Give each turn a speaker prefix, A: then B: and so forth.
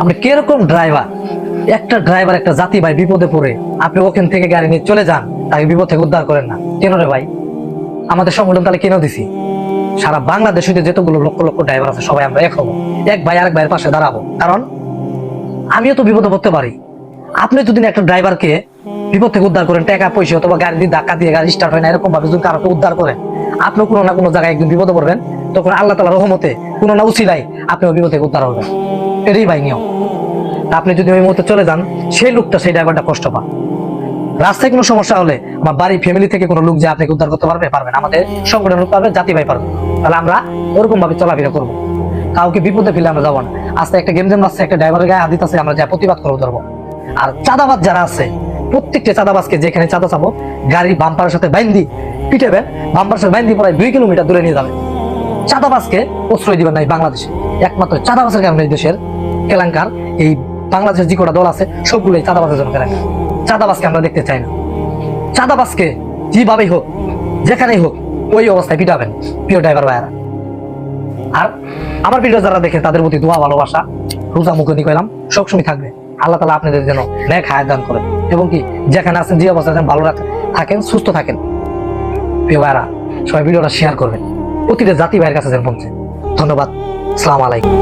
A: আপনি কিরকম ড্রাইভার? একটা ড্রাইভার একটা জাতি ভাই বিপদে পড়ে আপনি ওখান থেকে গাড়ি নিয়ে চলে যান, তাকে বিপদ থেকে উদ্ধার করেন না কেন রে ভাই? আমাদের সংগঠন তাহলে কেন দিছি? সারা বাংলাদেশে যতগুলো লক্ষ লক্ষ ড্রাইভার আছে সবাই আমরা এক হবো, এক ভাই আরেক ভাইয়ের পাশে দাঁড়াবো। কারণ আমিও তো বিপদে পড়তে পারি। আপনি যদি একটা ড্রাইভারকে বিপদ থেকে উদ্ধার করেন, টাকা পয়সা অথবা গাড়ি দিয়ে ধাক্কা দিয়ে গাড়ি স্টার্ট হয় না এরকম ভাবে যদি কারোকে উদ্ধার করেন, আপনিও কোনো না কোনো জায়গায় একদিন বিপদে পড়বেন। তখন আল্লাহ তাআলার রহমতে কোনো না উসিলায় আপনিও বিপদ থেকে উদ্ধার হবেন। এটাই ভাই নিয়ম। আপনি যদি ওই মুহূর্তে চলে যান, সেই লোকটা সেই ড্রাইভারটা কষ্ট পান। রাস্তায় কোনো সমস্যা হলে আমার বাড়ি ফ্যামিলি থেকে কোনো লোক যে আপনাকে উদ্ধার করতে পারবে? পারবেন। আমাদের সংগঠন লোক পারবে, জাতি ভাই পারবে। তাহলে আমরা ওরকম ভাবে চলাফেরা করবো, কাউকে বিপদে ফেলে আমরা যাবো না। আজকে একটা গেম জেম আসছে, একটা ড্রাইভারের গায়ে হাত দিতেছে, আমরা যা প্রতিবাদ করবো ধরবো। আর চাঁদাবাজ যারা আছে, প্রত্যেকটা চাঁদাবাজকে যেখানে চাঁদা চাবো গাড়ি বাম্পারের সাথে বাইন্দি পিটাবেন, বাম্পারের সাথে বাইন্দি প্রায় 2 কিলোমিটার দূরে নিয়ে যাবেন। চাঁদাবাজকে প্রশ্রয় দিবেন না। বাংলাদেশে একমাত্র চাঁদাবাজের কারণে এই দেশের কেলেঙ্কার। এই বাংলাদেশের যে কটা দল আছে সবগুলোই চাঁদাবাজের জন্য কেলেঙ্কার। চাঁদাবাজকে আমরা দেখতে চাই না। চাঁদাবাজকে যেভাবেই হোক, যেখানেই হোক, ওই অবস্থায় পিটাবেন প্রিয় ড্রাইভার ভাইয়ারা। আর আমার ভিডিও যারা দেখে তাদের প্রতি দোয়া ভালোবাসা রোজা মুখনি কইলাম সবসময় থাকবে। আল্লাহ তাআলা আপনাদের যেন নেক হায়াত দান করে, এবং কি যেখানে আছেন যে অবস্থায় ভালো থাকেন, সুস্থ থাকেন। প্রিয় ভাইয়ারা, সবাই ভিডিওটা শেয়ার করবেন, প্রতিটা জাতি ভাইয়ের কাছে যেন পৌঁছে। ধন্যবাদ। আসসালামু আলাইকুম।